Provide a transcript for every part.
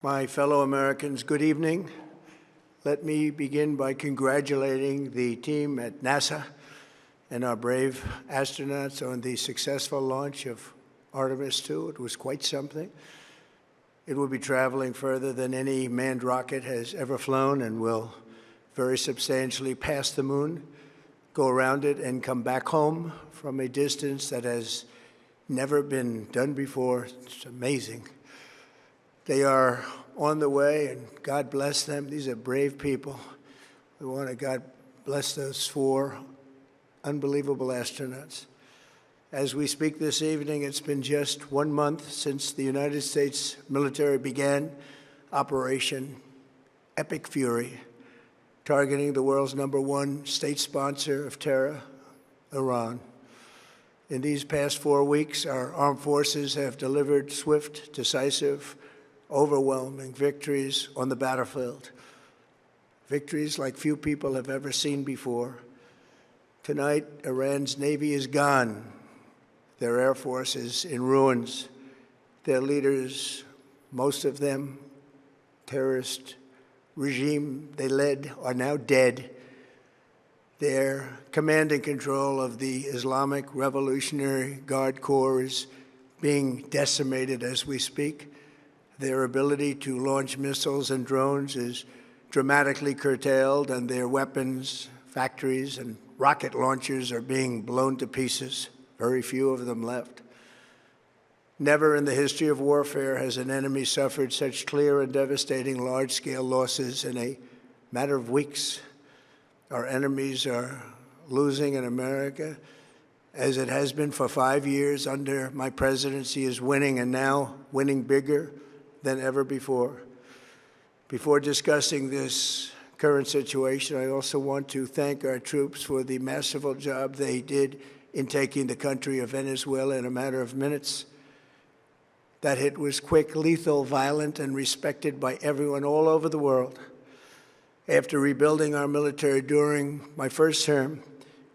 My fellow Americans, good evening. Let me begin by congratulating the team at NASA and our brave astronauts on the successful launch of Artemis II. It was quite something. It will be traveling further than any manned rocket has ever flown and will very substantially pass the moon, go around it, and come back home from a distance that has never been done before. It's amazing. They are on the way, and God bless them. These are brave people. We want to God bless those four unbelievable astronauts. As we speak this evening, it's been just 1 month since the United States military began Operation Epic Fury, targeting the world's #1 state sponsor of terror, Iran. In these past 4 weeks, our armed forces have delivered swift, decisive, overwhelming victories on the battlefield, victories like few people have ever seen before. Tonight, Iran's Navy is gone. Their Air Force is in ruins. Their leaders, most of them terrorist regime they led, are now dead. Their command and control of the Islamic Revolutionary Guard Corps is being decimated as we speak. Their ability to launch missiles and drones is dramatically curtailed, and their weapons, factories, and rocket launchers are being blown to pieces. Very few of them left. Never in the history of warfare has an enemy suffered such clear and devastating large-scale losses in a matter of weeks. Our enemies are losing, in America, as it has been for 5 years under my presidency, is winning, and now winning bigger than ever before. Before discussing this current situation, I also want to thank our troops for the masterful job they did in taking the country of Venezuela in a matter of minutes. That hit was quick, lethal, violent, and respected by everyone all over the world. After rebuilding our military during my first term,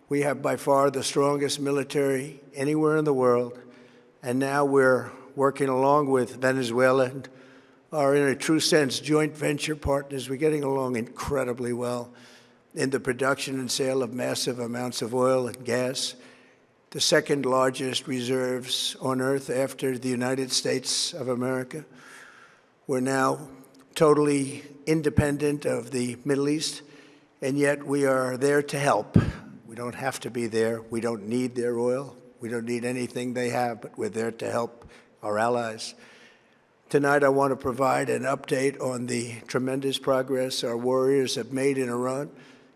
we have by far the strongest military anywhere in the world, and now we're working along with Venezuela and are, in a true sense, joint venture partners. We're getting along incredibly well in the production and sale of massive amounts of oil and gas, the second largest reserves on Earth after the United States of America. We're now totally independent of the Middle East, and yet we are there to help. We don't have to be there. We don't need their oil. We don't need anything they have, but we're there to help our allies. Tonight, I want to provide an update on the tremendous progress our warriors have made in Iran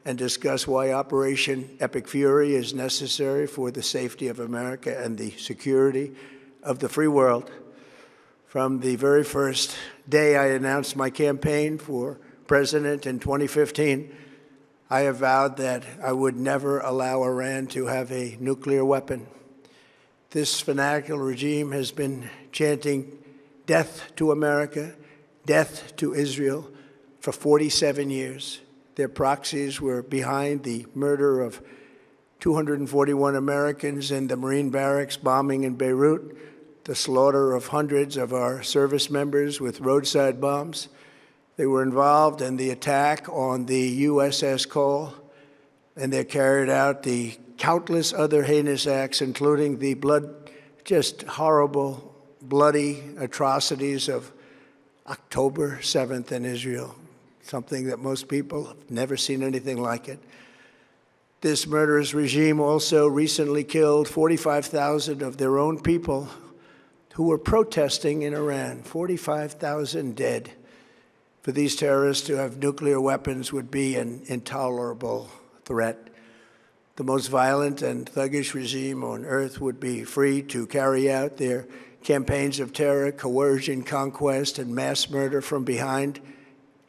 and discuss why Operation Epic Fury is necessary for the safety of America and the security of the free world. From the very first day I announced my campaign for president in 2015, I have vowed that I would never allow Iran to have a nuclear weapon. This fanatical regime has been chanting death to America, death to Israel for 47 years. Their proxies were behind the murder of 241 Americans in the Marine barracks bombing in Beirut, the slaughter of hundreds of our service members with roadside bombs. They were involved in the attack on the USS Cole, and they carried out the countless other heinous acts, including the just horrible, bloody atrocities of October 7th in Israel, something that most people have never seen anything like it. This murderous regime also recently killed 45,000 of their own people who were protesting in Iran. 45,000 dead. For these terrorists to have nuclear weapons would be an intolerable threat. The most violent and thuggish regime on earth would be free to carry out their campaigns of terror, coercion, conquest, and mass murder from behind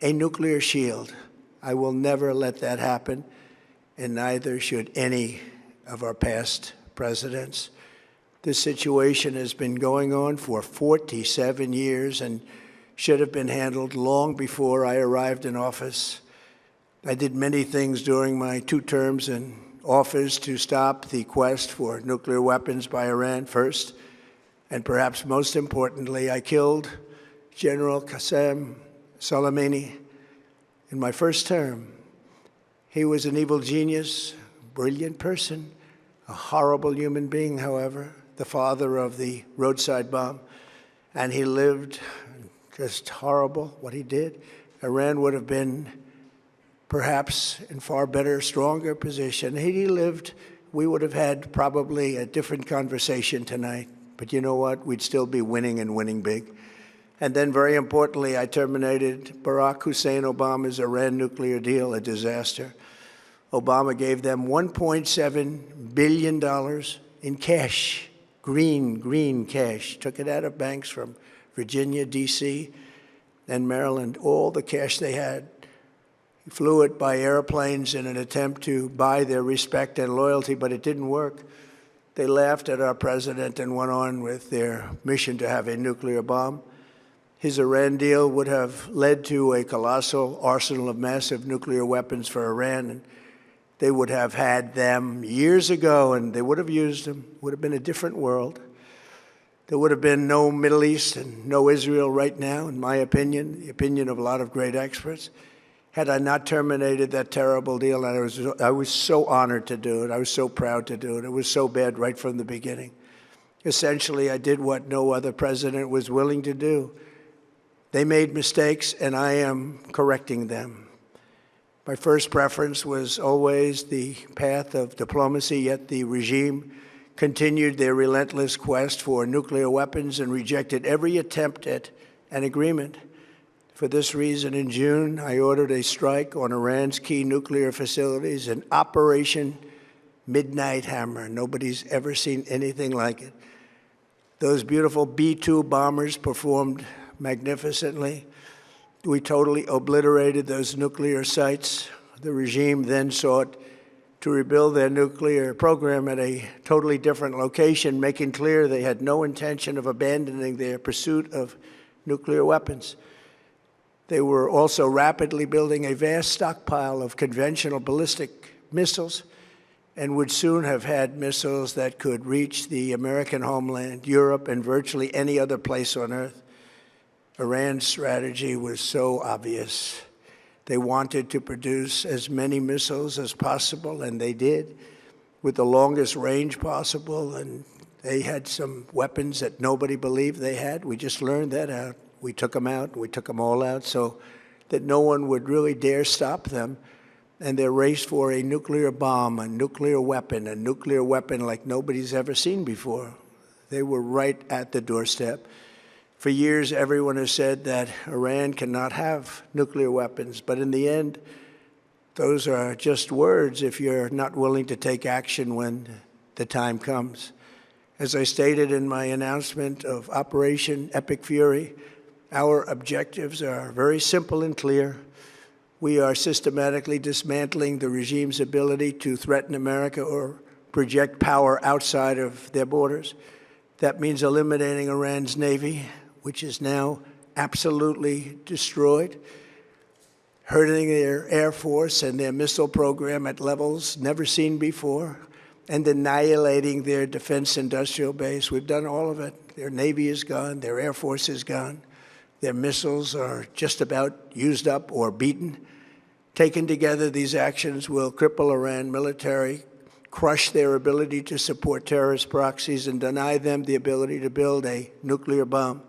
a nuclear shield. I will never let that happen, and neither should any of our past presidents. This situation has been going on for 47 years and should have been handled long before I arrived in office. I did many things during my 2 terms in office to stop the quest for nuclear weapons by Iran. First, and perhaps most importantly, I killed General Qasem Soleimani in my first term. He was an evil genius, brilliant person, a horrible human being, however, the father of the roadside bomb. And he lived just horrible, what he did. Iran would have been perhaps in far better, stronger position. Had he lived, we would have had probably a different conversation tonight. But you know what? We'd still be winning and winning big. And then, very importantly, I terminated Barack Hussein Obama's Iran nuclear deal, a disaster. Obama gave them $1.7 billion in cash, green cash. Took it out of banks from Virginia, D.C., and Maryland, all the cash they had. He flew it by airplanes in an attempt to buy their respect and loyalty, but it didn't work. They laughed at our president and went on with their mission to have a nuclear bomb. His Iran deal would have led to a colossal arsenal of massive nuclear weapons for Iran, and they would have had them years ago, and they would have used them. It would have been a different world. There would have been no Middle East and no Israel right now, in my opinion, the opinion of a lot of great experts, had I not terminated that terrible deal. And I was so honored to do it. I was so proud to do it. It was so bad right from the beginning. Essentially, I did what no other president was willing to do. They made mistakes, and I am correcting them. My first preference was always the path of diplomacy, yet the regime continued their relentless quest for nuclear weapons and rejected every attempt at an agreement. For this reason, in June, I ordered a strike on Iran's key nuclear facilities, an Operation Midnight Hammer. Nobody's ever seen anything like it. Those beautiful B-2 bombers performed magnificently. We totally obliterated those nuclear sites. The regime then sought to rebuild their nuclear program at a totally different location, making clear they had no intention of abandoning their pursuit of nuclear weapons. They were also rapidly building a vast stockpile of conventional ballistic missiles and would soon have had missiles that could reach the American homeland, Europe, and virtually any other place on Earth. Iran's strategy was so obvious. They wanted to produce as many missiles as possible, and they did, with the longest range possible. And they had some weapons that nobody believed they had. We just learned that out. We took them out. We took them all out so that no one would really dare stop them. And their race for a nuclear bomb, a nuclear weapon like nobody's ever seen before. They were right at the doorstep. For years, everyone has said that Iran cannot have nuclear weapons, but in the end, those are just words if you're not willing to take action when the time comes. As I stated in my announcement of Operation Epic Fury, our objectives are very simple and clear. We are systematically dismantling the regime's ability to threaten America or project power outside of their borders. That means eliminating Iran's Navy, which is now absolutely destroyed, hurting their Air Force and their missile program at levels never seen before, and annihilating their defense industrial base. We've done all of it. Their Navy is gone. Their Air Force is gone. Their missiles are just about used up or beaten. Taken together, these actions will cripple Iran military, crush their ability to support terrorist proxies, and deny them the ability to build a nuclear bomb.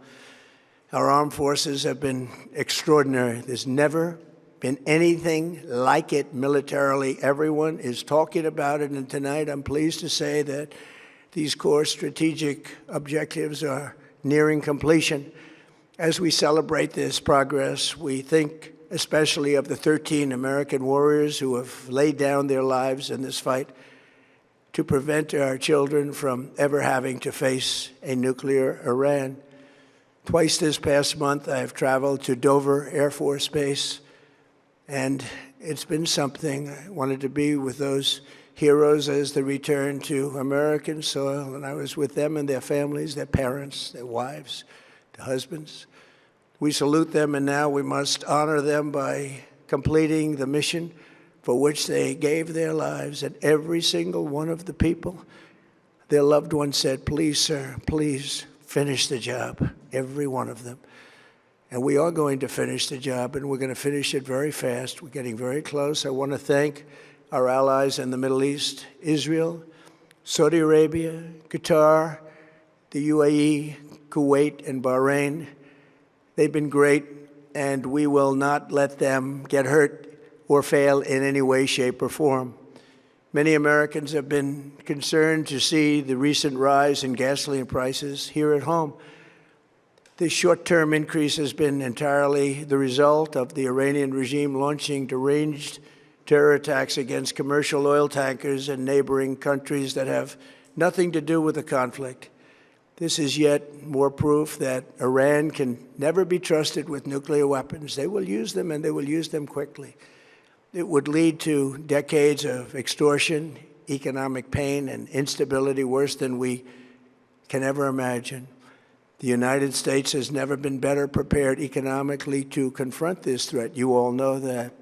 Our armed forces have been extraordinary. There's never been anything like it militarily. Everyone is talking about it, and tonight I'm pleased to say that these core strategic objectives are nearing completion. As we celebrate this progress, we think especially of the 13 American warriors who have laid down their lives in this fight to prevent our children from ever having to face a nuclear Iran. Twice this past month, I've traveled to Dover Air Force Base, and it's been something. I wanted to be with those heroes as they return to American soil, and I was with them and their families, their parents, their wives, their husbands. We salute them, and now we must honor them by completing the mission for which they gave their lives. And every single one of the people, their loved ones said, "Please, sir, please finish the job." Every one of them. And we are going to finish the job, and we're going to finish it very fast. We're getting very close. I want to thank our allies in the Middle East, Israel, Saudi Arabia, Qatar, the UAE, Kuwait, and Bahrain. They've been great, and we will not let them get hurt or fail in any way, shape, or form. Many Americans have been concerned to see the recent rise in gasoline prices here at home. This short-term increase has been entirely the result of the Iranian regime launching deranged terror attacks against commercial oil tankers in neighboring countries that have nothing to do with the conflict. This is yet more proof that Iran can never be trusted with nuclear weapons. They will use them, and they will use them quickly. It would lead to decades of extortion, economic pain, and instability worse than we can ever imagine. The United States has never been better prepared economically to confront this threat. You all know that.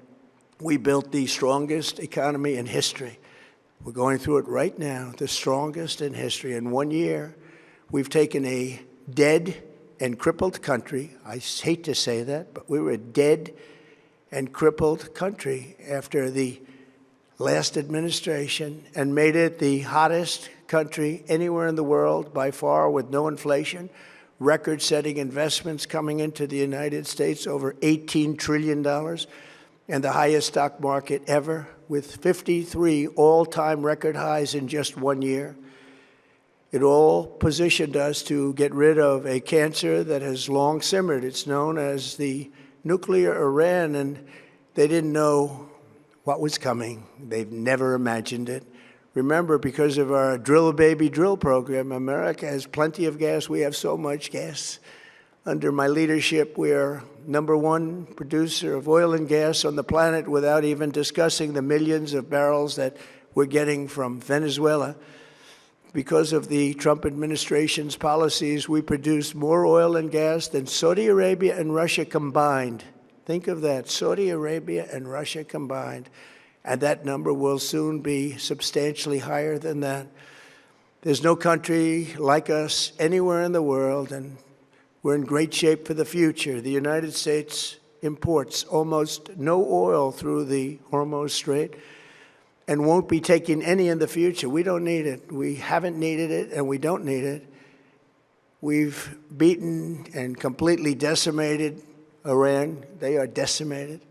We built the strongest economy in history. We're going through it right now, the strongest in history. In 1 year, we've taken a dead and crippled country. I hate to say that, but we were a dead and crippled country after the last administration and made it the hottest country anywhere in the world by far, with no inflation, record-setting investments coming into the United States, over $18 trillion, and the highest stock market ever, with 53 all-time record highs in just 1 year. It all positioned us to get rid of a cancer that has long simmered. It's known as the nuclear Iran, and they didn't know what was coming. They've never imagined it. Remember, because of our drill baby drill program, America has plenty of gas. We have so much gas. Under my leadership, we are #1 producer of oil and gas on the planet, without even discussing the millions of barrels that we're getting from Venezuela. Because of the Trump administration's policies, we produce more oil and gas than Saudi Arabia and Russia combined. Think of that, Saudi Arabia and Russia combined. And that number will soon be substantially higher than that. There's no country like us anywhere in the world, and we're in great shape for the future. The United States imports almost no oil through the Hormuz Strait and won't be taking any in the future. We don't need it. We haven't needed it, and we don't need it. We've beaten and completely decimated Iran. They are decimated,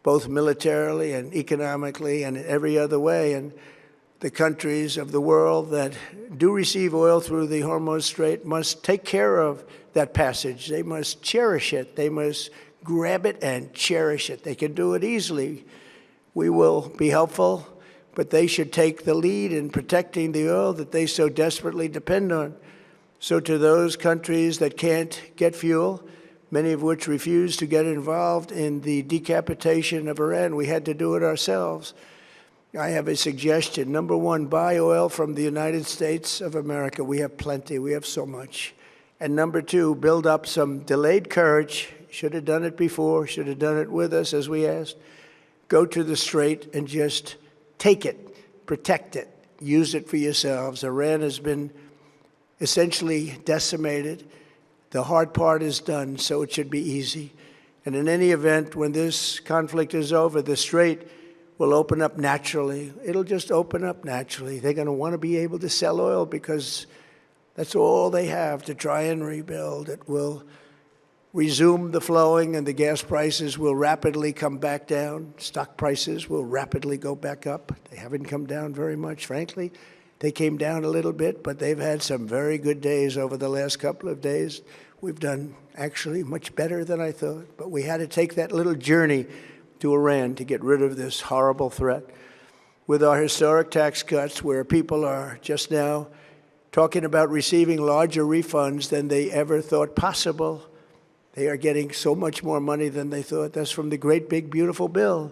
both militarily and economically and in every other way. And the countries of the world that do receive oil through the Hormuz Strait must take care of that passage. They must cherish it. They must grab it and cherish it. They can do it easily. We will be helpful, but they should take the lead in protecting the oil that they so desperately depend on. So to those countries that can't get fuel, many of which refuse to get involved in the decapitation of Iran, we had to do it ourselves. I have a suggestion. #1, buy oil from the United States of America. We have plenty. We have so much. And #2, build up some delayed courage. Should have done it before. Should have done it with us, as we asked. Go to the Strait and just take it, protect it, use it for yourselves. Iran has been essentially decimated. The hard part is done, so it should be easy. And in any event, when this conflict is over, the Strait will open up naturally. It'll just open up naturally. They're going to want to be able to sell oil because that's all they have to try and rebuild. It will resume the flowing, and the gas prices will rapidly come back down. Stock prices will rapidly go back up. They haven't come down very much, frankly. They came down a little bit, but they've had some very good days over the last couple of days. We've done actually much better than I thought, but we had to take that little journey to Iran to get rid of this horrible threat. With our historic tax cuts, where people are just now talking about receiving larger refunds than they ever thought possible, they are getting so much more money than they thought. That's from the great, big, beautiful bill.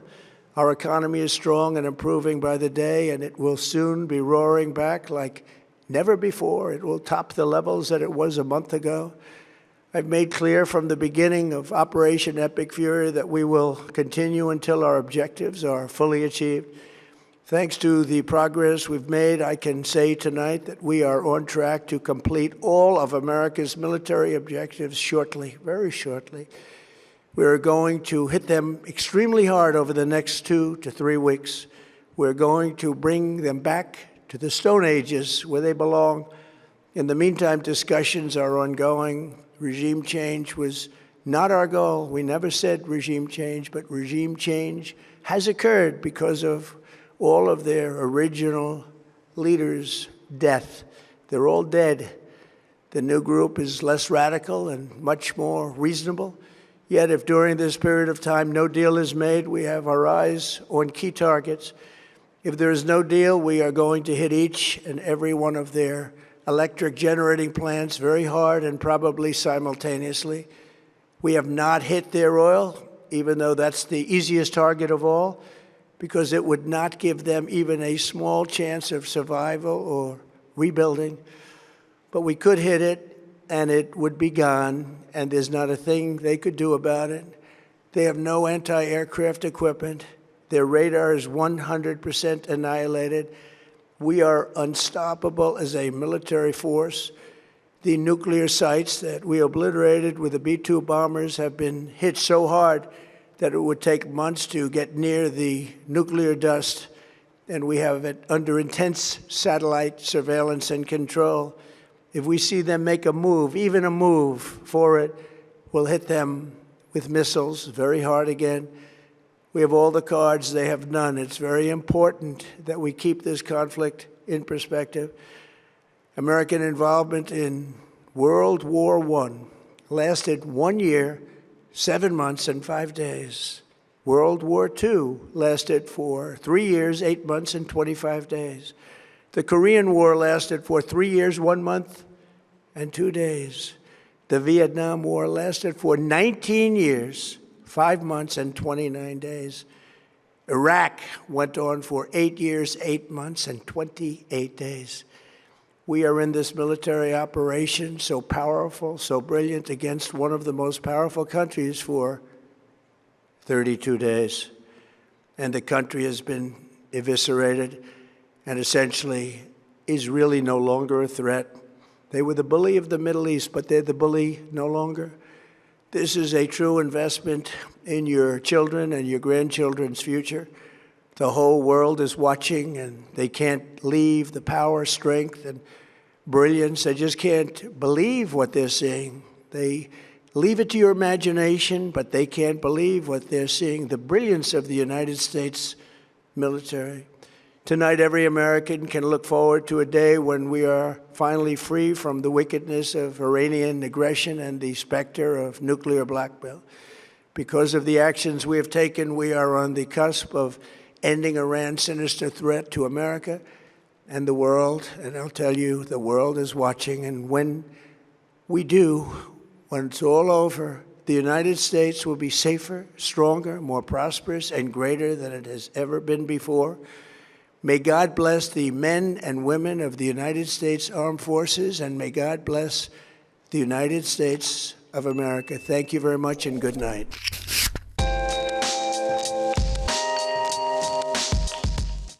Our economy is strong and improving by the day, and it will soon be roaring back like never before. It will top the levels that it was a month ago. I've made clear from the beginning of Operation Epic Fury that we will continue until our objectives are fully achieved. Thanks to the progress we've made, I can say tonight that we are on track to complete all of America's military objectives shortly, very shortly. We're going to hit them extremely hard over the next 2 to 3 weeks. We're going to bring them back to the Stone Ages where they belong. In the meantime, discussions are ongoing. Regime change was not our goal. We never said regime change, but regime change has occurred because of all of their original leaders' death. They're all dead. The new group is less radical and much more reasonable. Yet if during this period of time no deal is made, we have our eyes on key targets. If there is no deal, we are going to hit each and every one of their electric generating plants very hard and probably simultaneously. We have not hit their oil, even though that's the easiest target of all, because it would not give them even a small chance of survival or rebuilding. But we could hit it, and it would be gone, and there's not a thing they could do about it. They have no anti-aircraft equipment. Their radar is 100% annihilated. We are unstoppable as a military force. The nuclear sites that we obliterated with the B-2 bombers have been hit so hard that it would take months to get near the nuclear dust, and we have it under intense satellite surveillance and control. If we see them make a move, even a move for it, we'll hit them with missiles very hard again. We have all the cards, they have none. It's very important that we keep this conflict in perspective. American involvement in World War I lasted 1 year, 7 months, and 5 days. World War II lasted for 3 years, 8 months, and 25 days. The Korean War lasted for 3 years, 1 month, and 2 days. The Vietnam War lasted for 19 years, 5 months, and 29 days. Iraq went on for 8 years, 8 months, and 28 days. We are in this military operation so powerful, so brilliant, against one of the most powerful countries for 32 days. And the country has been eviscerated and essentially is really no longer a threat. They were the bully of the Middle East, but they're the bully no longer. This is a true investment in your children and your grandchildren's future. The whole world is watching, and they can't leave the power, strength, and brilliance. They just can't believe what they're seeing. They leave it to your imagination, but they can't believe what they're seeing, the brilliance of the United States military. Tonight, every American can look forward to a day when we are finally free from the wickedness of Iranian aggression and the specter of nuclear blackmail. Because of the actions we have taken, we are on the cusp of ending Iran's sinister threat to America and the world. And I'll tell you, the world is watching. And when we do, when it's all over, the United States will be safer, stronger, more prosperous, and greater than it has ever been before. May God bless the men and women of the United States Armed Forces, and may God bless the United States of America. Thank you very much, and good night.